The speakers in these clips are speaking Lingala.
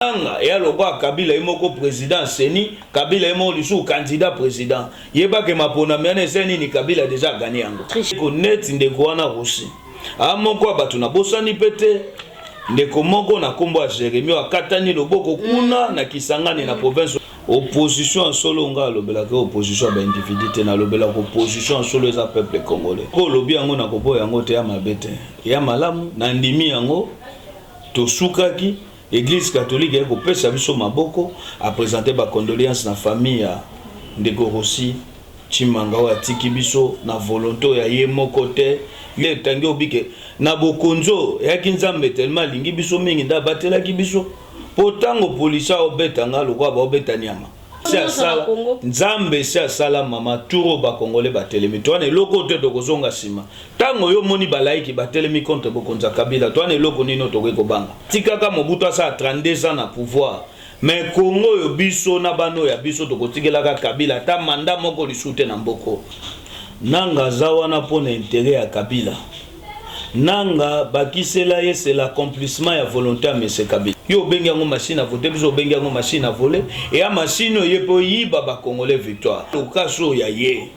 Et alors quoi Kabila est mon président Seni, Kabila est mon candidat président. Yeba que ma ponamiane Seni ni Kabila déjà gagné en gros. Net ndekwana aussi. A mon quoi batuna bosani pete. Ndeko moko na kombo a Jérémie wa katani loboko kuna na kisangani na province. Opposition en solo nga lobela que opposition ba individu na lobela ko opposition en solo eza peuple congolais. Ko lobi yango na kobo yango te ya mabete. Ya malamu na ndimi yango to sukaki. Église catholique est coupée, ça biso maboko a présenté ba condoléances na famille ya Ndeko Rossi Chimanga wa tiki biso na volonté ya yemo côté le tangi obike na bokonzo ya kinzambe tellement lingi biso mingi nda batela ki biso potango polisa obetanga lokwa ba obeta nyama sala nzambe sala mama turo ba congolais batelemi to ne loko te to kozonga sima tango yo moni balaiki batelemi contre bokonza Kabila to ne loko nino to ko banga tikaka Mobutu asa 32 ans na pouvoir mais Congo yo biso na bano ya biso to kotikela ka Kabila ta manda moko lisute na mboko nanga zawana pona intérêt ya Kabila nanga bakisela ye c'est l'accomplissement ya volonté à monsieur Kabila yo bengi ngo machine à voter biso bengi ngo machine à voler et ya machine ye po yiba ba congolais victoire le kaso ya ye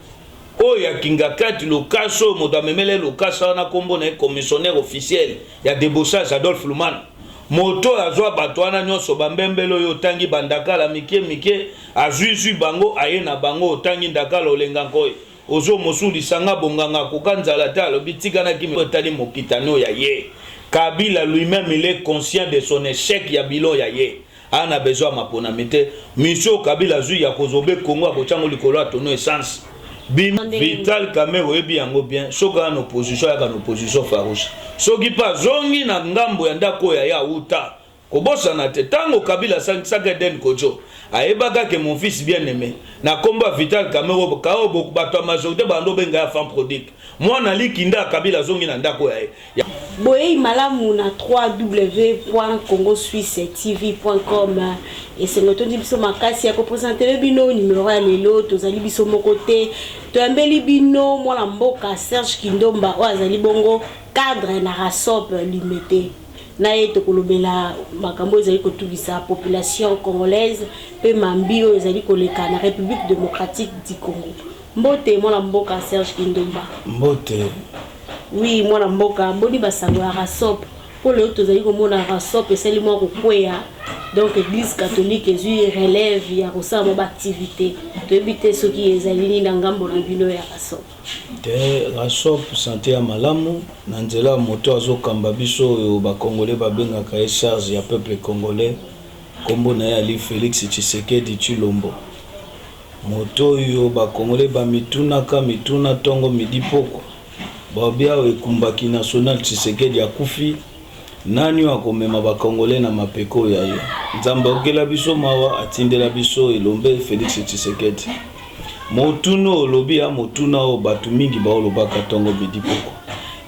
o ya kingakati le kaso moto amemele le kaso na kombo na commissionnaire officiel ya débauchage Adolphe Lumana moto azwa batwana nyonso bambembelo yo tangi bandakala mike azuizu bango aye na bango tangi ndakala olenga koy ozo mosuli sanga bonganga kokanzala ta lobitika na kimi tali mokitano ya ye Kabila lui-même il est conscient de son échec ya bilo ya ye ana besoin mapona mete mission Kabila zu ya kozobe Congo akochango likolo atono essence bim Vital Kamerhe ebi yango bien soka en opposition ya kan opposition farouche soki pa zongi na ngambo ya ndako ya uta kobosa na te tango Kabila saka den kojo ayebaka que mon fils bien aimé na komba Vital Kamerhe kao bato majorité bando benga ya femme prodigue moi na likinda Kabila zongi na ndako ya Boye malamu na www.congosuissetv.com et c'est notre biso makasi ya ko présenter bino numéro ya lelo tozali biso moko te to ambeli bino mwana mboka Serge Kindomba o azali bongo cadre na RASOP limité na ye tokolobela makambo ezali kotubisa population congolaise pe mambio ezali koleka na République démocratique du Congo mbote mwana mboka Serge Kindomba mbote. Oui, moi mboka boni basango ya RASOP pour le tozali komona RASOP esali mwa kokwea donc église catholique ezui relève ya kosala mwa activité toyebite soki ezali ni na ngambo na bino ya RASOP te RASOP santé ya malamu na nzela moto azokamba biso oyo bakongolais babengaka ye charge ya peuple congolais kombo na ye ali Félix Tshisekedi Tshilombo moto oyo bakongolais bamitunaka mituna tongo midi poko babia ekumbaki national Tshisekedi akufi nani wakomema bakongolais na mapeko ya yo nzambe okela biso mawa atindela biso elombe Félix Tshisekedi motuno olobi ya motuna o batu mingi baolobaka tongo bidipoko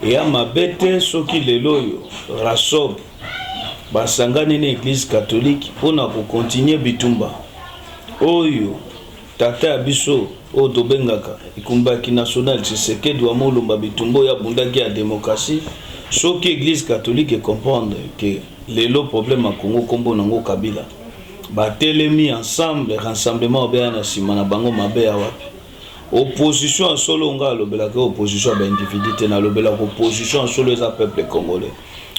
eya mabete soki lelo yo RASOP basangani na église catholique pona ko continuer bitumba oyo tata ya biso o tobengaka ekumbaki national Tshisekedi wa molomba bitumbo ya bundaki ya démocratie soki église catholique comprendre que lelo problème à Congo kombo nango Kabila batelemi ensemble rassemblement obéa na sima na bango mabe ya wapi opposition en solo nga lobela que opposition ba individu te na lobela ko opposition en solo eza peuple congolais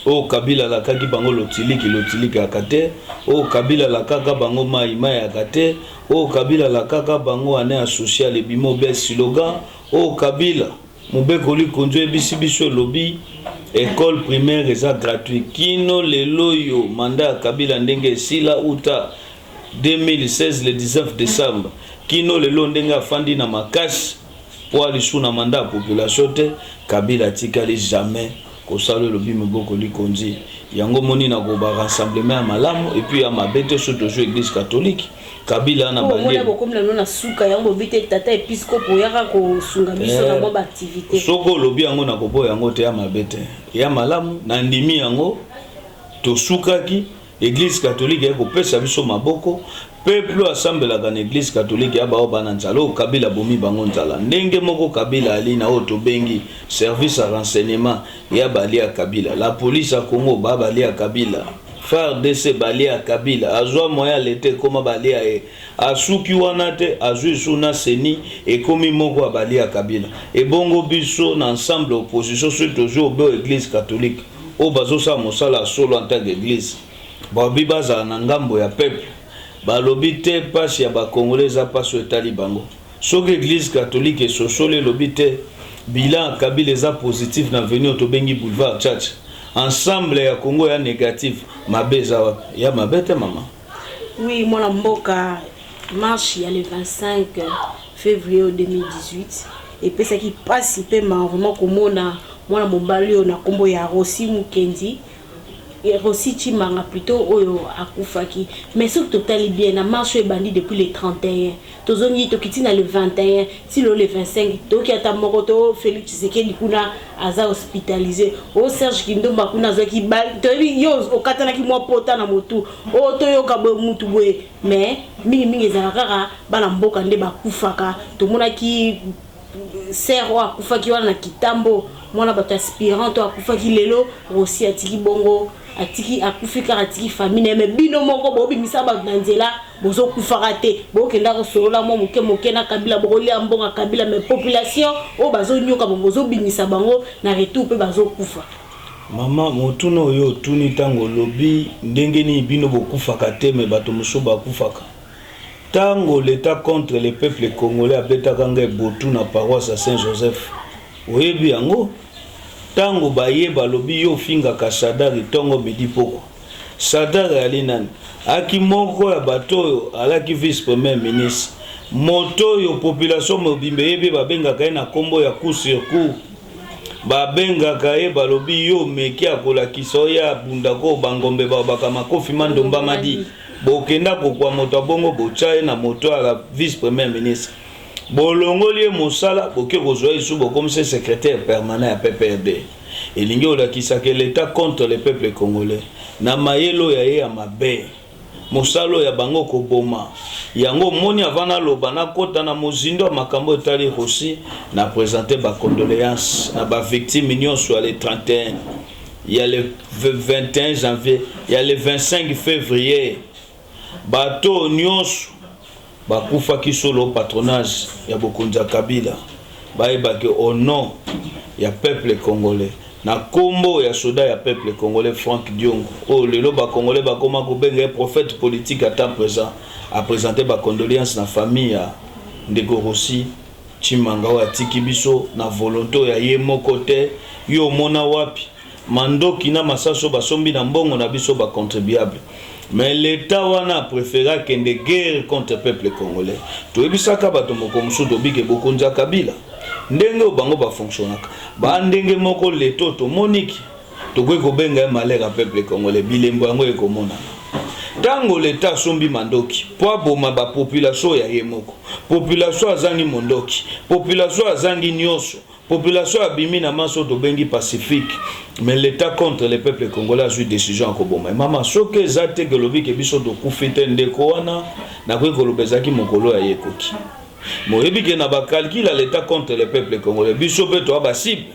o Kabila la kaki bango lotiliki akate o Kabila la kaka bango mai akate o Kabila la kaka bango ane social ebimo be slogan o Kabila mobeko likonzo ebisi biso lobi école primaire eza gratuit kino lelo yo mandat ya Kabila ndenge esila uta 2016 le 19 décembre kino lelo ndenge afandi na makasi po alisu na mandat ya population te Kabila tikali jamais kosalo lobi moboko likonzi yango moni na ko ba rassemblement ya malamu et puis ya mabete surtout église catholique Kabila na bangi beaucoup na suka yango bite tata episcope yaka ko sunga biso na ba activité soko lobi yango na ko boya yango te ya mabete ya malamu na ndimi yango to sukaki église catholique ya ko pesa biso maboko peuple assemblera na église catholique ya ba bana nzala o Kabila bomi bango nzala ndenge moko Kabila ali na oto bengi service à renseignement ya bali ya Kabila la police ya Congo ba bali ya Kabila FARDC balia Kabila azwa moya lete koma balia e asuki wana te azwi suna seni et komi moko balia Kabila et bongo biso na ensemble opposition sur toujours be église catholique o bazo sa mosala solo en tant qu'église babi baza na ngambo ya peuple balobi te pasi ya ba congolais a paso etali bango soki église catholique et sosole lobi te bilan Kabila eza positif na venir to bengi boulevard church ensemble ya Congo ya négatif mabeza wapi ya mabete mama. Oui, mon mboka marche il y a le 25 février 2018 et puis ça qui passe il vraiment comme on a moi mobali on a kombo ya Rossi Mukendi et Rossi Chimanga plutôt oyo akufaki mais ce total bien na marche bandi depuis le 31 tozongi to kitina le 21 si le 25 to ki ata mokoto Félix Tshisekedi kuna aza hospitalisé o Serge Kindomba kuna zaki bal to yo okatana ki mo pota na motu o to yo ka mutu boye mais mingi ezalaka bana mboka nde bakufaka to mona ki sero akufaki wana na kitambo mwana bato aspirant to akufaki lelo Rossi atiki bongo atiki akufika atiki famille mais bino moko bobi misaba na nzela bozo kufaka te bokenda ko solola mo moke na Kabila bokoli ambonga Kabila mais population o bazo nyoka bozo binisa bango na retour pe bazo kufa. Mama motuno yo tuni tango lobi ndenge ni bino bokufaka te mais bato muso bakufaka tango l'état contre le peuple congolais abetaka ngai botu na paroisse à Saint-Joseph oyebi yango tango bayeba lobi yo finga ka Sadari tongo bidi poko Sadari alinani aki moko ya bato alaki vice premier ministre moto yo population mobimbe yebe babengaka ye na kombo ya coup sur coup babengaka ye balobi yo meki akolakisa ya bundako bangombe babaka makofi mandomba madi bokenda kokwa moto bongo bochaye na moto ala vice premier ministre bolongoli mosala boke kozwa isu comme secrétaire permanent à PPRD elingi olakisa que l'état contre le peuple congolais na mayelo ya ye ya mabe mosalo ya bango koboma yango moni avana loba na kota na mozindo makambo etali aussi na présenter ba condoléances na ba victimes nyonso le 31 il y a le 21 janvier il y a le 25 février bato nyonso bakufa kisolo patronage ya bokonza Kabila baebake au nom ya peuple congolais na kombo ya soda ya peuple congolais Franck Diongo o lelo ba congolais ba koma ko benga prophète politique à temps présent a présenté ba condoléances na famille ya Ndeko Rossi Chimanga wa tiki biso na volonté ya ye moko te yo mona wapi mandoki na masaso basombi na mbongo na biso ba contribuable mais l'état wana préféra que de guerre contre le peuple congolais to ebisaka bato moko musudo bike bokonza Kabila ndenge bango ba fonctionnaka ba ndenge moko leto to moniki to ko benga malera peuple congolais bilembo yango ekomona tango l'état sombi mandoki po boma ba population ya yemoko population azangi mondoki population azangi nyoso population abimi na maso to bengi pacifique mais l'état contre le peuple congolais a eu décision ko boma mama soke ezate ke lobi ke biso to kufite ndeko wana na ko kolobezaki mokolo ya yekoki moyebi ke na ba calcul l'état contre le peuple congolais biso pe to ba cible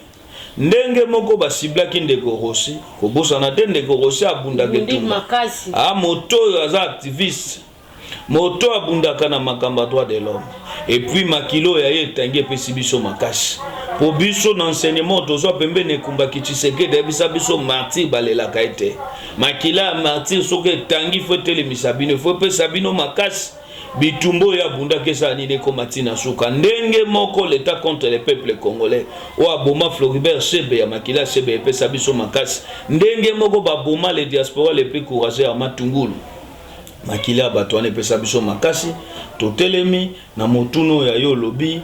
ndenge moko ba cible ki Ndeko Rossi ko bosana te Ndeko Rossi abunda ke tuma a moto aza activiste moto abundaka na makamba droit de l'homme et puis makilo ya ye tangi pesi biso makasi po biso na enseignement tozo pembe ne kumba kitiseke de biso martyr balela kaite makila martyr soke tangi fotele misabino fo pe sabino makasi bitumbo ya bunda kesa ni de komatina suka ndenge moko l'état contre le peuple congolais o aboma Floribert Sebe ya makila Sebe pe sabiso makasi ndenge moko baboma les diaspora les plus courageux à Matungulu makila batwane pe sabiso makasi totelemi na motuno ya yo lobi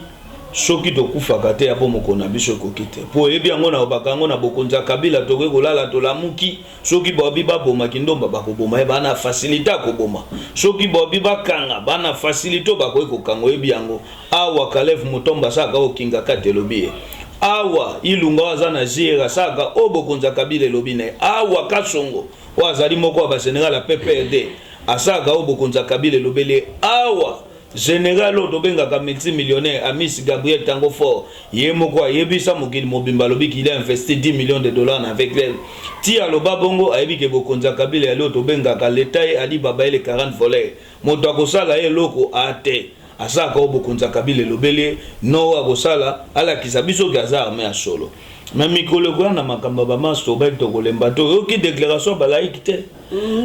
soki to kufaka te apo mokona biso kokite po ebi yango na bakango na bokonza Kabila to kolala to lamuki soki bobi baboma kindomba bakoboma bana facilité akoboma soki bobi bakanga bana facilité bakoyeko kango ebi yango awa Kalev Mutomba saka okinga kate lobi awa ilunga wazana zira saka obokonza Kabila lobi ne awa Kasongo wazali moko ba Sénégal la PPRD asaka obokonza Kabila lobele awa général oto benga multimillionnaire Amis Gabriel Tango Fort yemoko yebisa mokili mobimba lobi qu'il a investi 10 millions de dollars avec elle ti aloba bongo ayebi ke bokonza Kabila ali oto benga ka l'État ali baba ele 40 volets moto akosala ye loko ate asaka bokonza Kabila lobele no akosala ala kisabiso gaza armée ya solo mais mikolo kwa na makamba ba masto ba to kolemba to oki déclaration ba laïque te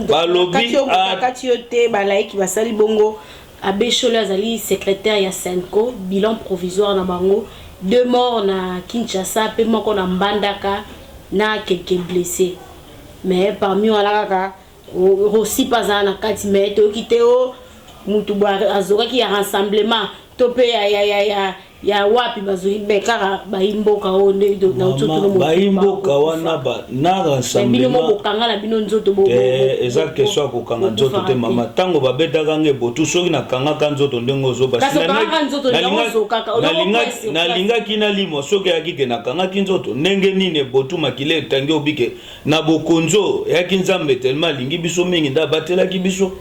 ba lobby akati yote ba laïque ba sali bongo Abbé Cholo azali secrétaire ya Senko bilan provisoire na bango 2 morts na Kinshasa pe moko na Mbandaka na quelques blessés mais parmi wala kaka aussi pas na kati mais to kiteo mutu ba azoka ki ya rassemblement to pe ya wapi bazoi bekara baimboka onde na utoto no baimboka wana ba na rassemblement bino mo kangala bino nzoto bo eza question ko kanga nzoto te mama tango babeta kange botu soki na kanga ka nzoto ndengo zo basi na linga kina limo soki yakike na kanga ki nzoto ndenge nini botu makile tangi obike na bokonzo yaki nzambe tellement lingi biso mingi nda batela ki biso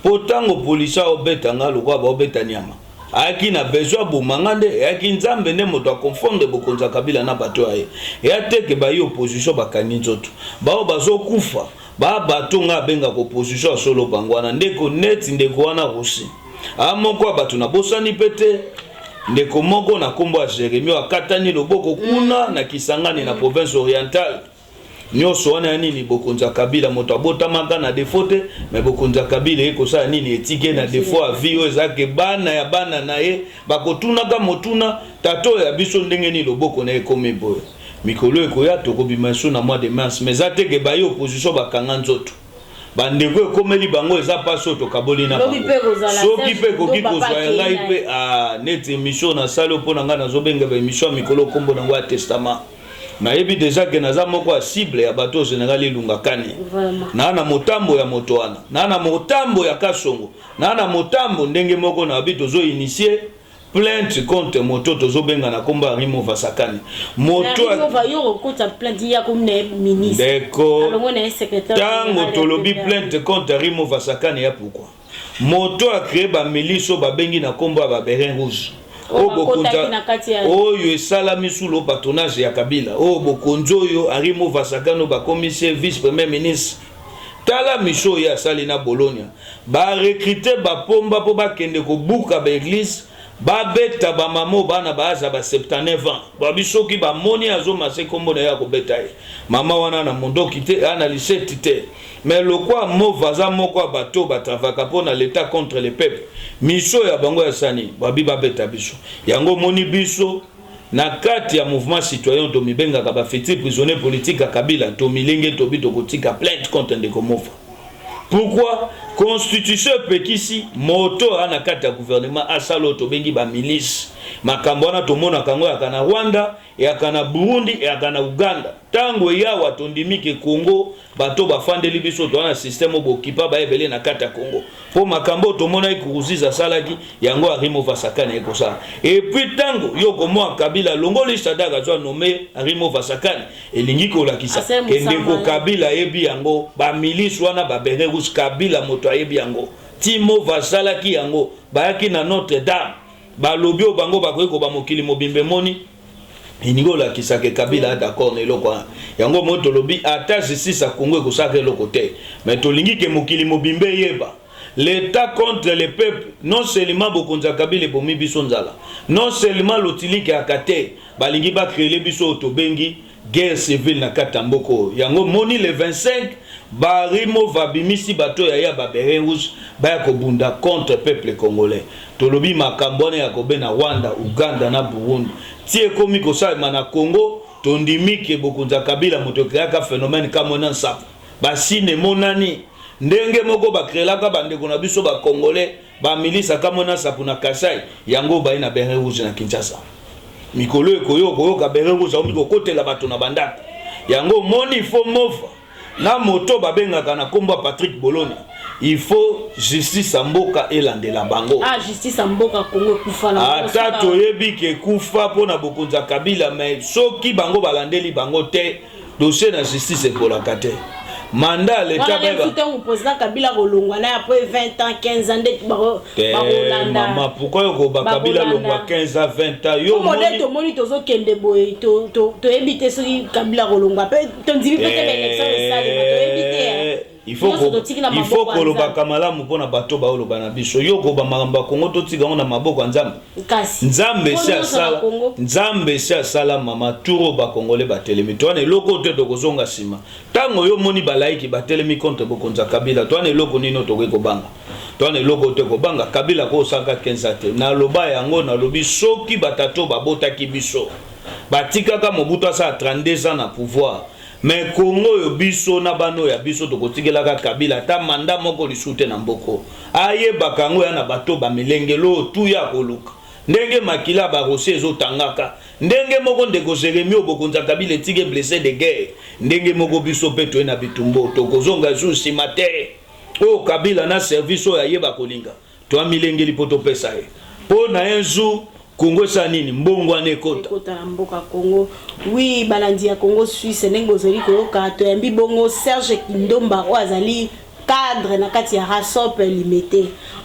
potango polisa obeta ngalo kwa ba obeta nyama aki na besoin bomangande yaki nzambe ne moto a confondre bokonza Kabila na bato aye ya teke ba yo opposition bakangi nzoto bao bazokufa ba bato nga benga ko opposition solo bangwana ndeko net ndeko wana rusi amoko bato na bosani pete ndeko moko na kombo ya Jeremie akatani loboko kuna na Kisangani na province orientale nyonso wana nini bokonza Kabila moto abotamaka na defaute mais bokonza Kabila ekosa nini etike na défaut avio ezake bana ya bana na ye bakotunaka motuna tato ya biso ndenge ni loboko na ekomi boye mikolo ekoya tokobima so na mois de mars mais ateke ba yo opposition bakanga nzoto bandeko ekomeli bango eza paso tokaboli na bango soki pe koki kozwa ngai pe net émission na salo pona nga nazobenga ba émission mikolo kombo na ngwa testament na yebi déjà que naza moko cible ya bato général Ilunga Kani na motambo ya moto wana na motambo ya Kasongo na motambo ndenge moko na bito zo initier plainte contre moto tozo benga na komba Rimo Vasakani moto va yo kota plainte ya comme ministre d'accord tango tolobi plainte contre Rimo Vasakani ya pourquoi moto a créé ba miliso ba bengi na komba ba Beret Rouge oyo esalami sous le patronage ya Kabila o bokonzo yo Rimo Vasakani ba commissaire vice premier ministre tala miso ya sali na Bologna ba recruter ba pomba po ba kende ko buka ba église ba beta ba mamo bana baza ba 79 ans ba bisoki ba moni azo mase kombo na ya ko beta mama wana na mondoki te ana liseti te mais le quoi movaza moko bato ba travaka pona l'état contre le peuple miso ya bango ya sani babi ba beta biso yango moni biso na kati ya mouvement citoyen to mibenga ka ba fiti prisonnier politique à Kabila to milenge to bito kotika plainte contre Ndeko Mofa. Pourquoi constitution pekisi moto ana kati ya gouvernement asalo to bengi ba milice makambo na to mona kango ya kana Rwanda ya kana Burundi ya kana Uganda tango ya watondimike Congo bato bafandeli biso to na système bokipa ba ebele na kati ya Congo po makambo to mona ikuziza salaki yango Rimo Vasakani ekosa et puis tango yoko mo Kabila longoli sadaka zo nommé Rimo Vasakani elingi ko lakisa kende ko Kabila ebi yango ba milice wana ba Beret Rouge Kabila moto ayebi yango timo vasalaki yango bayaki na Notre Dame balobio bango bakoyeko ba mokili mobimbe moni inigo la kisake Kabila d'accord ne loko yango moto lobi ata justice Congo ko sake loko te mais to lingi ke mokili mobimbe yeba l'état contre le peuple non seulement bokonza Kabila bomi biso nzala non seulement lotilike akate balingi ba créer biso to bengi guerre civile na katamboko yango moni le 25 Barimo vabimisi bato ya ba Beret Rouge ba ko bunda contre peuple congolais tolobi makambone ya kobe na Rwanda Uganda na Burundi tie komi ko sa na Congo tondimike bokonza Kabila moto kreaka phénomène kama na nsapo basine monani ndenge moko ba krelaka bande ko na biso ba congolais ba milisa kama na nsapo na Kasai yango ba ina Beret Rouge na Kinshasa mikolo ekoyo ka Beret Rouge omiko kotela bato na bandako yango moni fo mofa na moto babengaka na komba Patrick Boloni il faut justice amboka elandela bango justice amboka Congo kufa na ata toyebi ke kufa pona bokonza Kabila mais soki bango balandeli bango te dossier na justice ekolaka te mandat l'état ba président Kabila kolongwa na après 20 ans 15 ans de Rolanda maman pourquoi yo ba Kabila longwa 15 ans 20 ans yo moni to moni to zo kende boy to éviter ce Kabila kolongwa pe to ndibi pe élection ça to éviter il faut que le bakamala mupona bato ba olo bana biso yo ko ba maramba Kongo to tika na maboko nzambe kasi nzambe sia sala mama turo ba Congolais ba telemi to ne loko te to kozonga sima tango yo moni ba laiki ba telemi contre bokonza Kabila to ne loko nino to ko banga to ne loko te ko banga Kabila ko saka 15 te na loba yango na lobi soki batato babota ki biso batika ka Mobutu sa 32 ans na pouvoir. Mais Congo yo biso na bano ya biso to kotikela ka Kabila ta manda moko lisute na mboko aye bakango ya na bato ba milengelo tu ya koluka ndenge makila ba rosé zo tangaka ndenge moko ndeko Jeremie obokonza Kabila tige blessé de guerre ndenge moko biso peto na bitumbo to kozonga zu simate o Kabila na service ya yeba kolinga to milengeli poto pesa e po na enzu Congo sa nini mbongo anekota na mboka Congo oui balandi ya Congo Suisse nengo zoli ko ka to yambi bongo Serge Kindomba o azali cadre na kati ya Rasop limité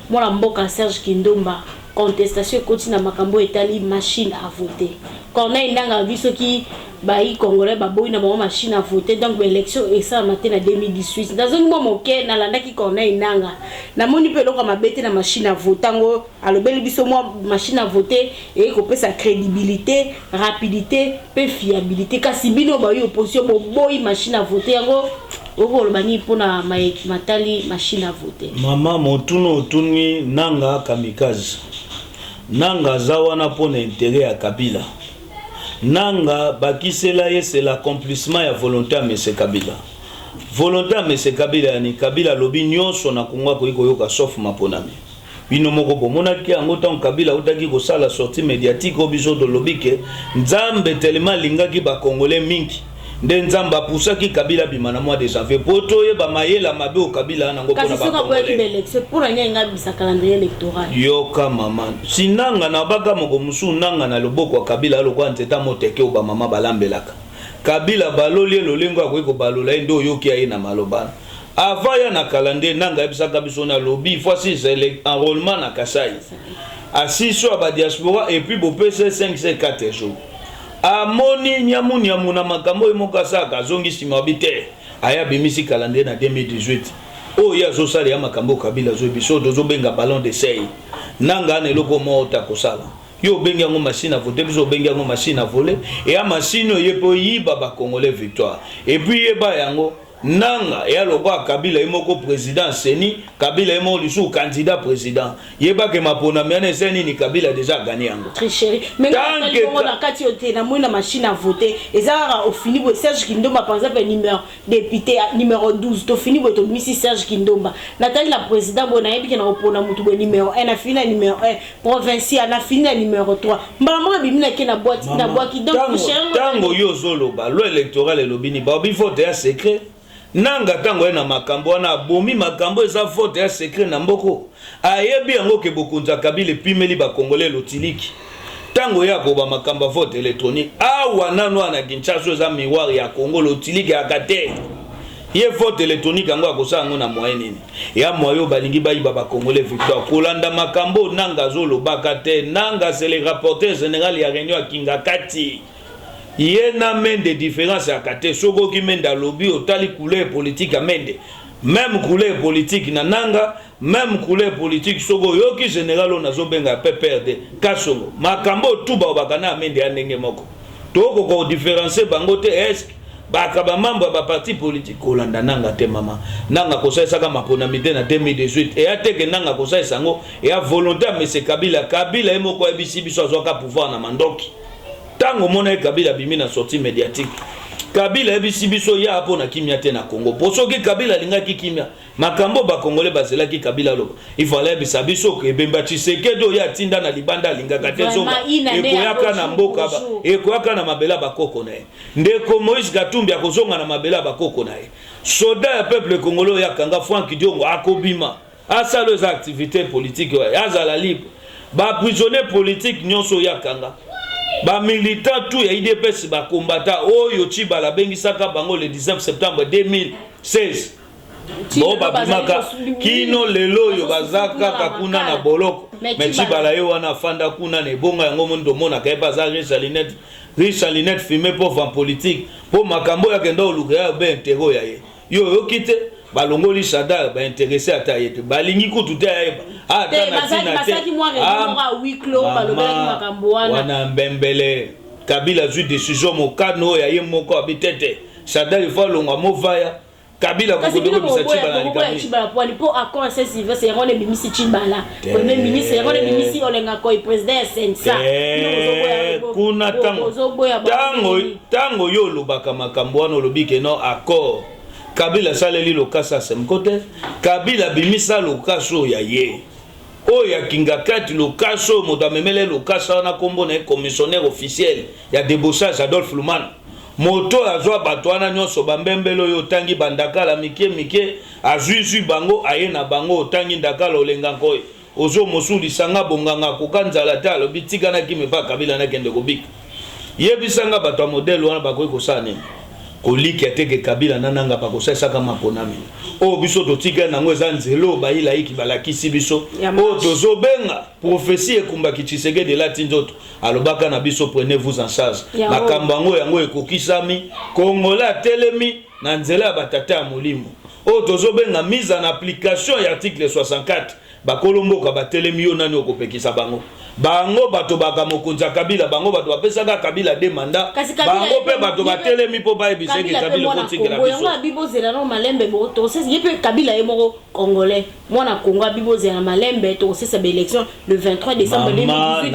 mona mboka Serge Kindomba contestation continue na makambo etali machine à voter Corneille Ndanga biso ki bayi Congolais baboyi na machine à voter donc l'élection et ça matin na 2018 dans un moment moké na landa ki Corneille Ndanga na moni pe loko mabete na machine à voter ngo alobeli biso mo machine à voter et ko pesa crédibilité rapidité pe fiabilité kasi bino bayi opposition boyi machine à voter ngo oko bani pona matali machine à voter mama motuno otuni nanga kamikaze nanga zawana pona intérêt à Kabila nanga bakisela ye c'est l'accomplissement ya volonté à M. Kabila volonté à M. Kabila ni Kabila lobi nyonso na Kongo ko yoka sauf maponami bino moko bomona ki yango tan Kabila utaki ko sala sortie médiatique obiso de lobike nzambe tellement lingaki ba Congolais mingi nde nzambe apusaki Kabila bimana mois de janvier poto ye ba mayela mabe o Kabila nango pona ba Congolais pour nyenga bisa calendrier électoral yoka mama sinanga na baka moko musu nanga na loboko wa Kabila lokwa nteta moteke o ba mama balambelaka Kabila baloli lolengo akweko balola ndo yoki aye na malobana avaya na calendrier nanga ebisaka biso na lobby voici c'est enrôlement na Kasai asiso ba diaspora et puis bo PC 5 jours amoni nyamu na makambo emokasaka zongi simabite aya bimisi calendrier na 2018 o ya zo sala ya makambo Kabila zo biso dozo benga ballon de sey nanga ne loko mota kosala yo benga ngo machine à voter biso benga ngo machine à voler et a machine yepo yiba ba Congolais victoire et puis yeba yango nanga ya lokwa Kabila imoko président seni Kabila imo lisu candidat président yeba ke mapona miane seni ni Kabila déjà gagné yango tricherie mais quand na kati yote na mona machine à voter ezara au fini bo Serge Kindomba par exemple numéro député numéro 12 to fini bo to misi Serge Kindomba Nathalie la président bona yebi ke na opona mutu bo numéro 1 na fini numéro 1 provincial na fini numéro 3 mbala bimina ke na boîte ki donc tricherie tango yo zoloba lo électoral elobini ba bi vote ya secret nanga tango na makambo na bomi makambo eza vote ya secret na mboko ayebi yango ke bokonza Kabila pimeli ba Congolais lotiliki tango ya ko ba makambo vote électronique awa nano na Kinshasa za miroir ya Congo lotiliki akate ye vote électronique yango akosa ngo na moyen nini ya moyo balingi bayi ba Congolais victoire kolanda makambo nanga zolo bakate nanga c'est le rapporteur général ya réunion ya Kingakati yena mende différence à kate soko ki mende lobby otali couleur politique à mende même couleur politique na nanga même couleur politique soko yoki général on azo benga PPRD kasongo makambo tuba bakana mende andenge moko toko ko différencier bango te est baka ba membre ba parti politique kolanda nanga te mama nanga kosaisa ka maponamite na 2018 et ateke nanga kosaisa ngo et a volonté à M. Kabila emoko ebisi biso azoka pouvoir na mandoki tango mona Kabila bimi na sortie médiatique Kabila ebisi biso ya hapo na kimia te na Congo posoki Kabila lingaki kimia makambo ba Congolais bazelaki Kabila loba il fallait bisa biso ke bemba Tshisekedi ya tinda na libanda lingaka te zonga ekoyaka na mboka ba ekoyaka na mabela bakoko na ye ndeko Moïse Katumbi akozonga na mabela bakoko na ye soda ya peuple congolais ya kanga Franck Diongo akobima asalo za activité politique ya azala libre ba prisonnier politique nyonso ya kanga ba militant tout ya IDPS ba combattant oyo Tshibala bengisaka bango le 19 septembre 2016 bo babimaka kino lelo yo bazaka kakuna na boloko mais Tshibala yo wana fanda kuna ne bonga yango mondo mona ka baza Richard Linette filmé pour vent politique pour makambo ya kenda oluka ya be intérêt ya ye yo kite balongoli Sadar ba intéressé ata yete balingi kutu te ayeba ata na tina te wana mbembele Kabila zui décision mokano ya ye moko abitete Sadar il faut longa movaya Kabila kukudogo bisa Tshibala likami Tshibala pour accord c'est Sylvain c'est on est bimisi Tshibala premier ministre on est bimisi olenga ko président sensa kuna tango yo lobaka makambo wana lobike no accord Kabila saleli lokasa semkote Kabila bimisa lokaso ya ye oya kingakati lokaso moto memele lokasa wana kombo na commissionnaire officiel ya débauchage Adolphe Lumana moto azwa bato wana nyonso bambembelo yo tangi bandakala mike azuizu bango aye na bango tangi ndakala olenga koy ozo mosuli sanga bonganga kokanzala ta lobi tikana kimepa Kabila na kende kobika yebisanga bato modèle wana bakoy kosane koliki ateke Kabila nananga pakosesa kama ponami o biso totika nango eza nzelo bayila iki balakisi biso o tozobenga prophétie ekumbaki Tshisekedi lati nzoto alobaka na biso prenez-vous en charge makambo yango ekokisami Kongola telemi na nzela ya batata ya molimo o tozobenga mise en application ya article 64 bakolomboka batelemi yo nani okopekisa bango bato baka mokonza Kabila bango bato bapesaka Kabila de mandat bango pe bato batelemi po bayebisa ke Kabila kotikela biso yango bibozela no malembe boto c'est yepe Kabila yemoko congolais mwana Congo bibozela malembe to c'est sa élection le 23 décembre 2018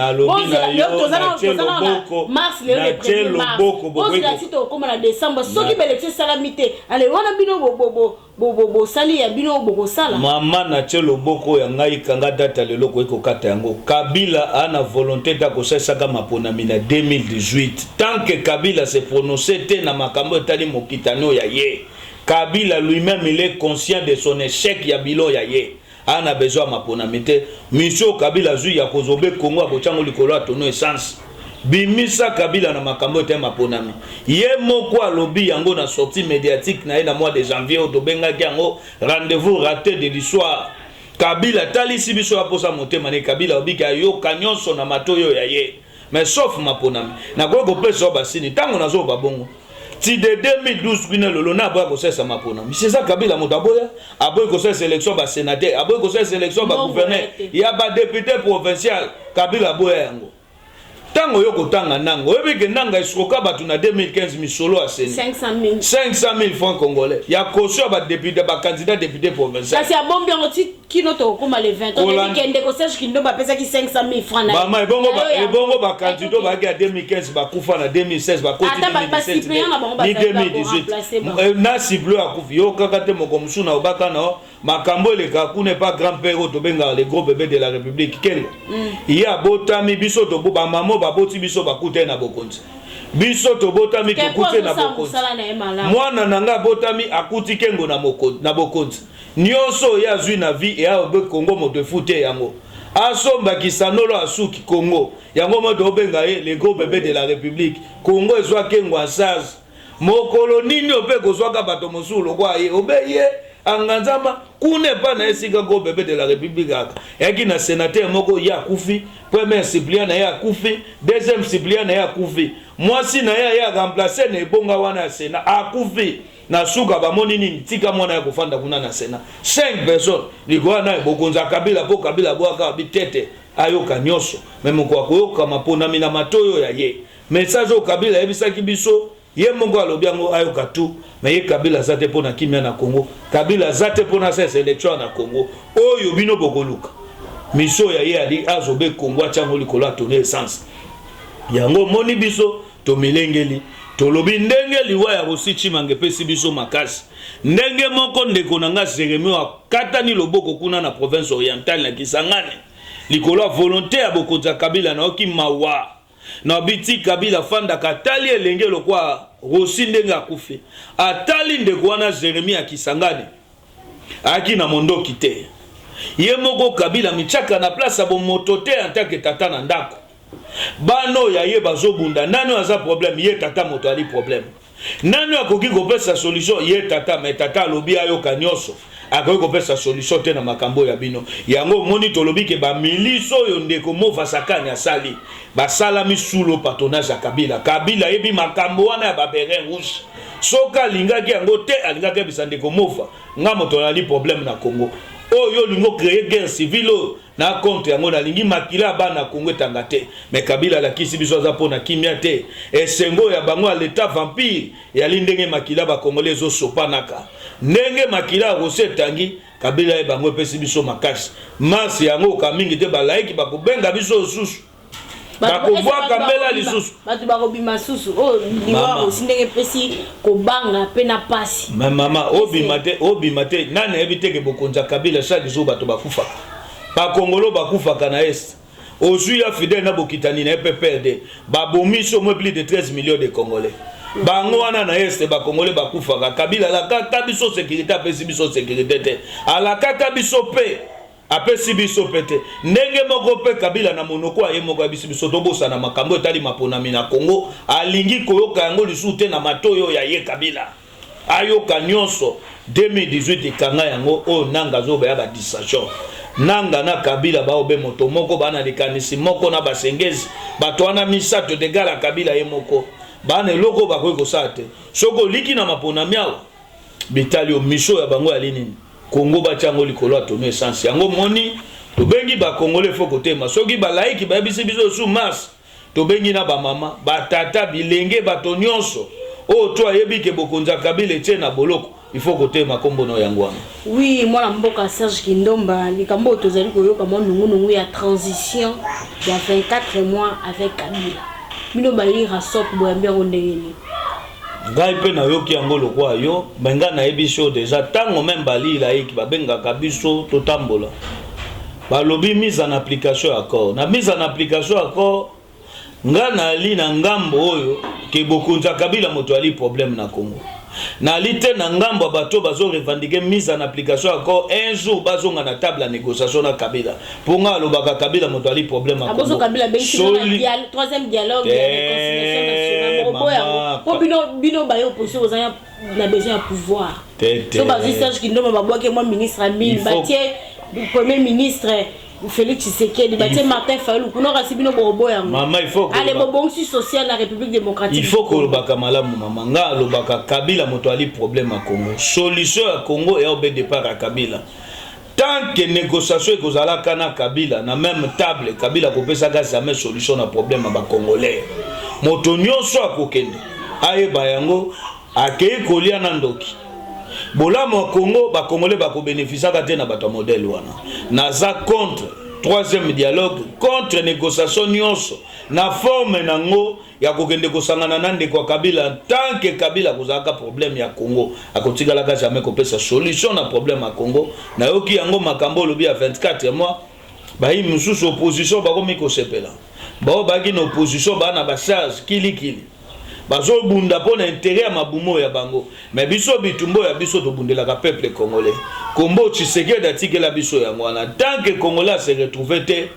mars le 1er mars bozela sito koma na décembre soki élection salamité allez wana bino bo sali ya bino boko sala mama na tshelo boko ya ngai kanga data lelo ko ekokata yango Kabila a na volonté ta kosesa kama ponami na 2018 tant que Kabila se prononcer te na makambo etali mokitano ya ye Kabila lui-même il est conscient de son échec ya bilo ya ye ana besoin maponami te mission Kabila zui ya kozobe Kongo akochango likolo atono essence bimisa Kabila na makambo te maponami ye moko alobi yango na sortie médiatique na ye na mois de janvier otobengaki yango rendez-vous raté de l'histoire Kabila talisi biso aposa motema ne Kabila obika yoka nyonso na matoyo ya ye mais sauf maponami na ko pesa basini tango nazo babongo ti de 2012 kwina lolo na boya ko sesa maponami c'est ça Kabila motaboya aboy ko sesa élection ba sénateur aboy ko sesa élection ba gouverneur ya ba député provincial Kabila boya yango tango yoko tanga nango oyebike nanga isoka batu na 2015 misolo a seni 500 000 francs congolais ya caution ba député ba candidat député provincial kasi abombi yango ti kino to koma le 20 on kende ko Serge Kindomba pesa ki 500 000 francs na mama ebongo ba candidat ba ki 2015 ba kufa na 2016 ba koti 2017 ni 2018 na cible akufi yo kaka te moko musuna obaka na makambo eleka kuna pas grand père otobenga les gros bébés de la République kengo ya botami biso to ba mamo baboti biso bakute na bokonzi biso to botami kokute na bokonzi mwana nanga botami akuti kengo na bokonzi nyonso ya zui na vie ya obe Kongo moto fute yango asomba kisanolo asuki Kongo yango moto obenga ye les gros bébés de la République Kongo ezwa kengo asaz mokolo nini ope kozwaka bato mosulo kwa ye obeye anganzama kune pa na esika go bébé de la République aka yaki na sénateur moko ya kufi premier suppléant na ya kufi deuxième suppléant na ya kufi mwasi na ya remplacer na ebonga wana ya Sénat akufi na suka ba monini tika mwana ya kufanda kuna na Sénat 5 personnes ligwa na bokonza Kabila po Kabila bwaka bitete ayoka nyoso même kwa koyoka maponami na matoyo ya ye message o Kabila ebisaki biso ye mongo alobi yango ayoka tu mais ye Kabila zate pona kimia na Congo Kabila zate pona sesa élection na Congo oyo bino bokoluka miso ya ye ali azobe Congo achango likolo atone essence yango moni biso to milengeli to lobi ndenge liwa ya Rosichi mangepesi biso makasi ndenge moko ndeko nanga Jérémie wa katani loboko kuna na province orientale na Kisangani likolo volonté ya bokonza Kabila na oki mawa na biti Kabila fanda katali elenge lokwa Rosi ndenga kufi atali ndeko wana Jérémie akisangani aki na mondoki te ye moko Kabila michaka na place abo motote antake tata na ndako bano ya ye bazobunda nani aza problème ye tata moto ali problème nani akoki kopesa solution ye tata mais tata alobi ayoka nyonso akoki kopesa solution te na makambo ya bino yango moni tolobi ke ba miliso oyo ndeko Mova Sakani asali basalami sulo patronage ya Kabila yebi makambo wana ya baberen rouge soka lingaki yango te alingaki bisa ndeko Mova nga moto ali problème na Congo oyo lingo créer guerre civile na compte yango na lingi makila bana Congo tanga te mais Kabila la kisi biso za pona kimia te esengo ya bango à l'état vampire ya lindenge makila ba congolais zo sopanaka ndenge makila rose tangi Kabila e bango pesi biso makasi masi yango ka mingi te ba laiki ba kubenga biso susu bakobwaka mbela lisusu bato bakobima susu o liwa osindenge pesi kobanga pe na pasi mama obima te nani ebiteke bokonza Kabila chaque jour bato bakufaka bakongolo bakufaka na est ozwi ya fidèle na bokitani na PPRD babomiso mo plus de 13 millions de Congolais bango wana na est bakongole bakufaka Kabila la kaka biso sécurité apesi biso sécurité te ala kaka biso pe apesi biso pete ndenge moko pe Kabila na monoko aye moko abisi biso tobosa na makambo etali maponami na Congo alingi koyoka yango lisu te na matoyo ya ye Kabila ayoka nyonso 2018 ekanga yango o nanga zoba ya ba distraction nanga na Kabila baobe moto moko bana likanisi moko na basengezi bato wana misato de gala Kabila ye moko bana eloko bakoki kosala te soko liki na maponami awa bitalio misho ya bango ya linini Congo bachango likolo atono essence yango moni tobengi ba Congolais fo kotema soki ba laiki ba bisi biso sous masse tobengi na ba mama ba tata bilenge bato nyonso o to ayebi ke bokonza Kabila tie na boloko il faut kotema kombo no yango wana. Oui, moi la mboka Serge Kindomba likambo tozali koyoka mo nungu ya transition ya 24 mois avec Kabila mino bayira sop boyambe ondengeni ngai pe na yoki yango lokwa yo benga na ebiso déjà tango même bali la eki babenga kabiso totambola balobi mise en application accord na mise en application accord nga na li na ngambo oyo ke bokunza Kabila moto ali problème na Congo na lite na ngambo bato bazo revendiquer mise en application accord un jour bazonga na table à négociation na Kabila pour nga lobaka Kabila moto ali problème na Congo Kabila troisième dialogue de réconciliation nationale pour bino ba opposition aux na besoin de pouvoir so bazi Serge Kindomba babwake moi ministre Amine Batie premier ministre Félix Tshisekedi batie Martin Fayulu kuno rasibino bobo yango mama il faut allez bobongi social la République démocratique il faut que lobaka malamu mama nga lobaka Kabila moto ali problème à Congo solution à Congo et au départ à Kabila tant que négociation ekozala kana Kabila na même table Kabila kopesa jamais solution na problème ba Congolais moto nyonso akokende ayeba yango akei kolia na ndoki bolamo Congo ba Congolais ba ko bénéficier ka na bato modèle wana naza contre troisième dialogue contre négociation nyonso na forme nango ya kokende kosangana na ndeko Kabila tant que Kabila kozaka problème ya Congo akotikala ka jamais kopesa solution na problème ya Congo na yoki yango makambo lobi ya 24 mois ba yi mususu opposition ba komi ko sepela ba baki na opposition ba na ba charge kili bazo bunda pona intérêt ya mabumo ya bango mais biso bitumbo ya biso to bundela ka peuple congolais kombo Tshisekedi atikela biso yango wana tant que Congolais se retrouver te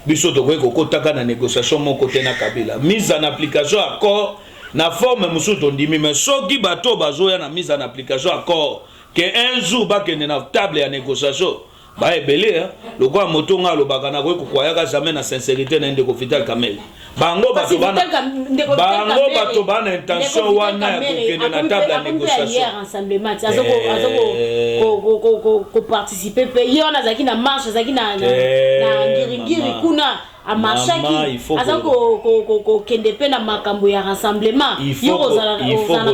biso to ko kotaka na négociation moko te na Kabila mise en application accord na forme musu to ndimi mais soki bato bazo ya na mise en application accord que un jour ba kende na table ya négociation ba ebele le quoi moto nga lo bakana ko koyaka jamais na sincérité na ndeko Vital Kamerhe bango bato bana intention wana ya kokende na table ya négociation rassemblement azoko participer pe yona zaki na marche zaki na ngiri kuna amashaki azako kende pe na makambo ya rassemblement yoko za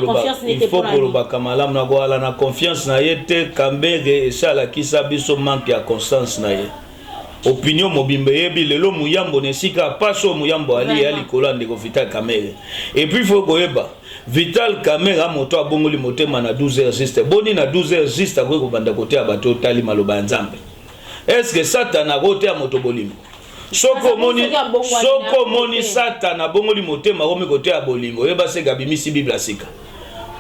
confiance n'était pas il faut que bakamalam na ko ala na confiance na yete Kamerhe esala kisa biso manque ya constance na ye opinion mobimbe yebi lelo muyambo nesika paso muyambo ali ali kolande ko Vital Kamerhe et puis faut koyeba Vital Kamerhe moto abongoli motema na 12h juste boni na 12h juste ko banda kote ya bato tali maloba nzambe est-ce que satana kote ya moto bolimbo soko moni satana bongoli motema ko kote ya bolingo yeba se gabimisi bibla sika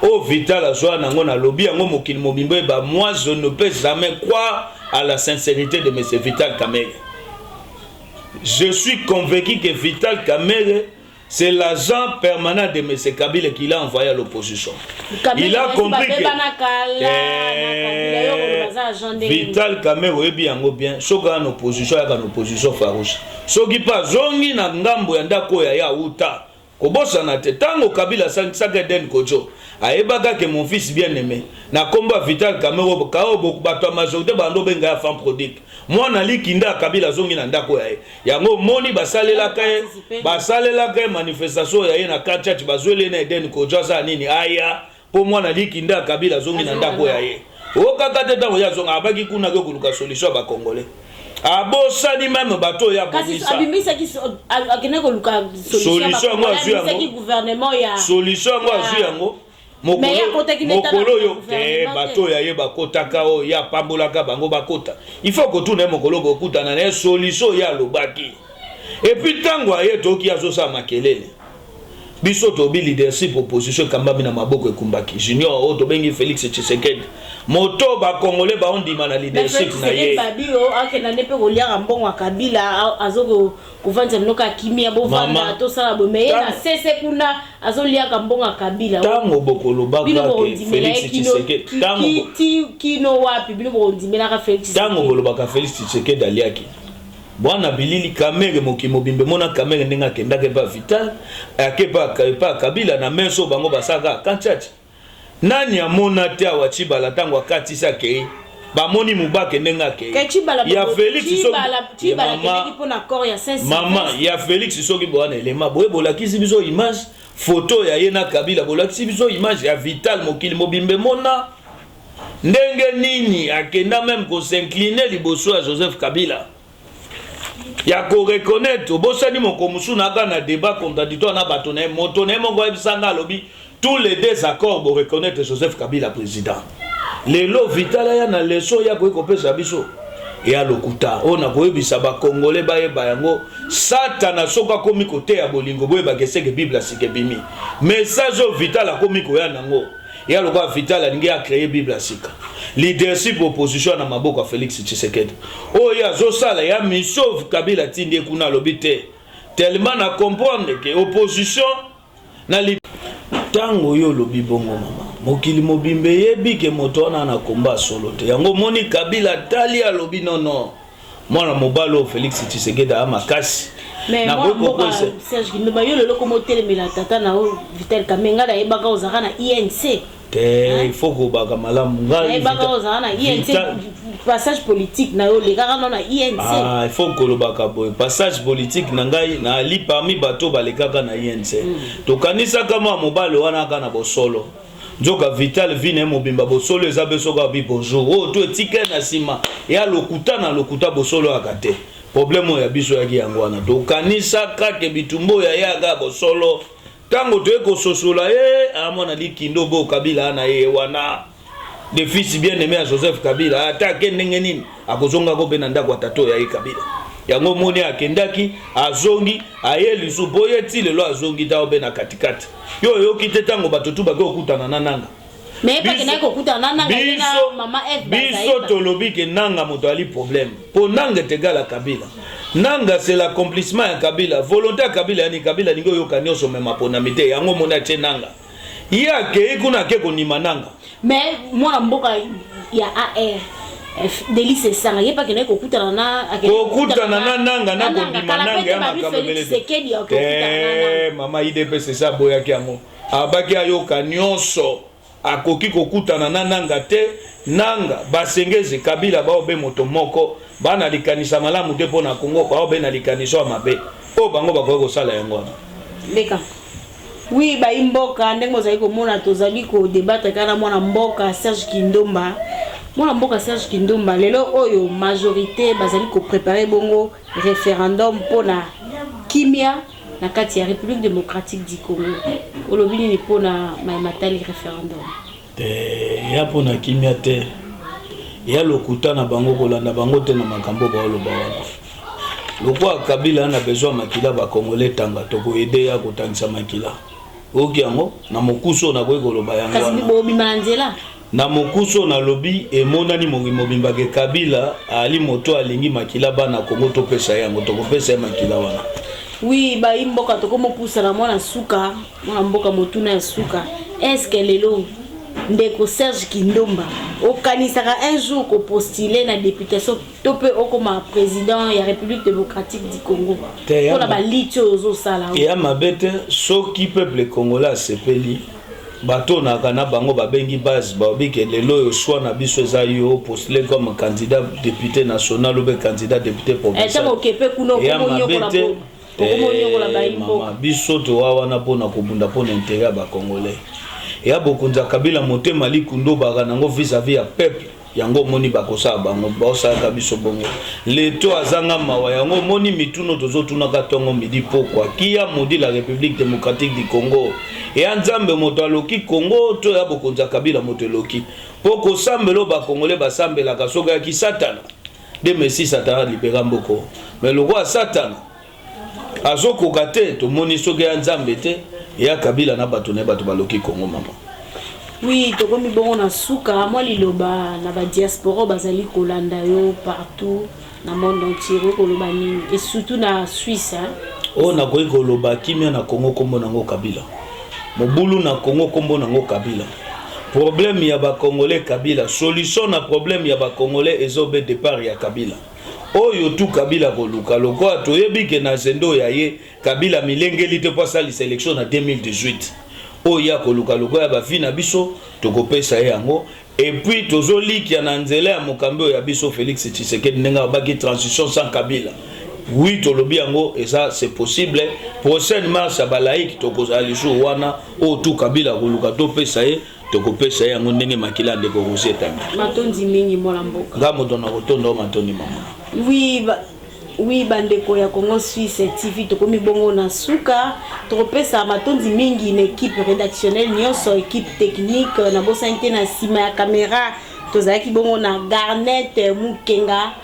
o Vital azwa nango na lobi yango mokili mobimbe ba moi je ne peux jamais croire à la sincérité de M. Vital Kamerhe. je suis convaincu que Vital Kamerhe, c'est l'agent permanent de M. Kabila qu'il a envoyé à l'opposition. Il a compris que Vital Kamerhe est bien, ce qu'il y a en opposition, il y a une opposition farouche. Ce qui passe, zongi na ngambo ya ndako ya uta. Kobosa na te tango Kabila saka den kojo. Aebaka que mon fils bien aimé. Na komba Vital Kamerhe kao bato majorité bando benga ya femme prodigue. Moi nali kinda Kabila zongi na ndako ya. Yango moni basalela ka manifestation ya na kachach bazwele na den kojo sa nini aya. Po moi nali kinda Kabila zongi na ndako ya. Okaka te tango ya zonga abaki kuna ko kuluka solution ba congolais. Abosani même bateau ya komisa. Kasi abimisa ki akene ko luka solution ngo azu ki gouvernement ya. Solution ngo azu yango. Mokolo yo bateau ya ye bakotaka o ya pambolaka bango bakota. Il faut que tout ne mokolo bokuta na solution ya lobaki. Et puis tango aye toki azo sa makelele. Biso to bi leadership opposition kambami na maboko ekumbaki. Junior o to bengi Félix Tshisekedi. Moto ba congolais ba ondima na leadership na ye. Babio akena nepe kolia mbongo wa Kabila azoko kuvanza mnoka kimia bo vanda to sala bo meye na sese kuna azolia mbongo wa Kabila. Tango bokolo ba Félix Tshisekedi. Tango kino wapi bino bondimela ka Félix Tshisekedi. Tango boloba ka Félix Tshisekedi aliaki. Bwana Bilili Kamerhe mokimobimbe mona Kamerhe ndenga kenda ke ba Vital akepa Kabila na meso bango basaka kanchati. Nani amona te awachibala tango akatisa ke bamoni mubake ndenga ke ya Félix mama ya Félix soki bwana elema boye bolakisi biso image photo ya yena Kabila bolakisi biso image ya Vital mokili mobimbe mona ndenge nini akenda même ko s'incliner liboso ya Joseph Kabila ya ko reconnaître bosani moko musuna aka na débat contradictoire na bato na moto na mongo ebisanga lobi tous les désaccords pour reconnaître Joseph Kabila président. Les lots Vital ya na leso ya ko kopesa biso ya lokuta ona ko ebisa ba congolais ba yeba yango satana soka komi kote ya bolingo boye ba keseke Bible asike bimi message Vital akomi ko ya nango ya lokwa Vital alingi a créer Bible asika leadership opposition na maboko ya Félix Tshisekedi o ya zo sala ya mission Kabila tindi kuna lobite tellement na comprendre que opposition na tango yo lobi bongo mama mokili mobimbe yebi ke moto na komba solo te yango moni Kabila tali alobi nono mwana mobalo Félix Tshisekedi a makasi na boko Serge Kindomba yo lelo komo telemela tata na Vital Kamerhe da ebaka ozaka na INC te il faut ko baka malamu ngai ebaka ozaka na INC passage politique na yo le kaka na INC il faut ko lobaka boy passage politique na ngai na ali parmi bato balekaka na INC to kanisa kama mobalo wana kana bosolo njoka Vital vine mobimba bosolo ezabesoka bi bonjour o to etike na sima ya lokuta na lokuta bosolo akate problème ya biso ya yango wana to kanisa kake bitumbo ya yaga bosolo tango to eko sosola amona likindo bo Kabila na ye wana de fils bien aimé à Joseph Kabila attaque ndenge nini akozonga ko bena ndako tato ya Kabila yango moni akendaki azongi ayeli suboye ti lelo azongi ta obena katikati yo kite tango batotu ba ko kutana na nanga mais pas que na ko kutana na nanga na mama F biso to lobi ke nanga moto ali problème po nanga tegala Kabila nanga c'est l'accomplissement ya Kabila volonté ya Kabila yani Kabila ningo yo kanyoso mema pona mite yango mona te nanga yake ikuna ke konima nanga mais moi mboka ya AR Delice sanga yepa kene ko kutana na nanga na kondima nanga ya makabele mama IDP c'est ça boya kiango abaki ayoka nyonso akoki kokutana na nanga te nanga basengeze Kabila ba obe moto moko bana likanisa malamu te pona Kongo ba obe na likanisa mabe o bango ba ko sala yango leka oui ba imboka ndenge ozali komona tozali ko débattre kana mwana mboka Serge Kindomba mwana mboka Serge Kindomba lelo oyo majorité bazali ko préparer bongo référendum pona kimia na kati ya République démocratique du Congo olobini ni pona matali référendum ya pona kimia te ya lokuta na bango kolanda bango te na makambo ba oloba wana lokwa Kabila na besoin makila ba congolais tanga to ko aider ya kotangisa makila okiango na mokuso na ko koloba yango kasi bo bimanzela na mokuso na lobby emonani mobimba ke Kabila ali moto alingi makila bana Kongo to pesa yango to kopesa makila wana. Oui, ba imboka to komo pousa na mwana suka, mwana mboka motuna ya suka. Est-ce que lelo ndeko Serge Kindomba okanisaka un jour ko postuler na députation to pe okoma président ya République démocratique du Congo. Pour la balitio zo sala. Ya mabete soki peuple congolais sepeli bato na kana bango babengi base ba bike lelo yo choix na biso eza yo postuler comme candidat député national ou candidat député provincial. Eta okepe kuno ko nyoko la bo. Mama biso to wana pona kobunda pona intérêt ba congolais. Ya bokunza Kabila motema likundo baka nango vis-à-vis ya peuple yango moni bakosa bango bosaka biso bongo leto azanga mawa yango moni mituno tozotuna katongo midi pokwa kia modi la République démocratique du Congo et nzambe moto aloki Congo to ya bokunza Kabila moto loki poko sambelo ba congolais basambela kasoka ki satana de messi satana libéra mboko mais le roi satana azoko kate to moni soke ya nzambe te ya Kabila na bato ne bato baloki Congo mama. Oui, to komi bongo na suka moi liloba na ba diaspora bazali kolanda yo partout na monde entier ko loba ni et surtout na Suisse hein. Oh na koyi koloba kimia na Congo kombo nango Kabila. Mobulu na Congo kombo nango Kabila. Problème ya ba congolais Kabila, solution na problème ya ba congolais ezobe départ ya Kabila. Oyo tu Kabila koluka loko toyebi ke na zendo ya ye Kabila milengeli te pasa li sélection na 2018. Oya koluka loko ya ba fina biso tokopesa yango et puis tozoliki na nzela ya mokambe ya biso Félix Tshisekedi nenga baki transition sans Kabila. Oui tolobi yango et ça c'est possible. Prochaine marche ya balaiki tokozali jour wana o tu Kabila koluka to pesa ye tokopesa yango ndenge makila ndeko Rosetta. Matondi mingi mola mboka. Ngamo dona kotondo matondi mama. Oui, bandeko ya Congo Suisse TV tokomi bongo na suka tropesa matondi mingi une équipe rédactionnelle nyonso équipe technique na bosante na sima ya caméra tozaki bongo na Garnet Mukenga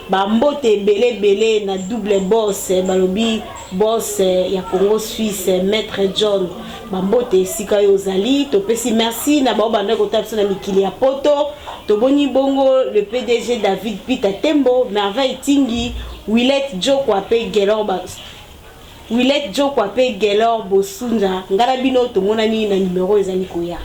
bambote belé na double boss balobi boss ya Congo Suisse maître John bambote sika yo zali topesi merci na bao bandeko tapso na mikili ya poto toboni bongo le PDG David Pita Tembo merveille tingi Willet Joe Kwape Gelor Bosunja ngala bino tomona ni na numéro ezali koya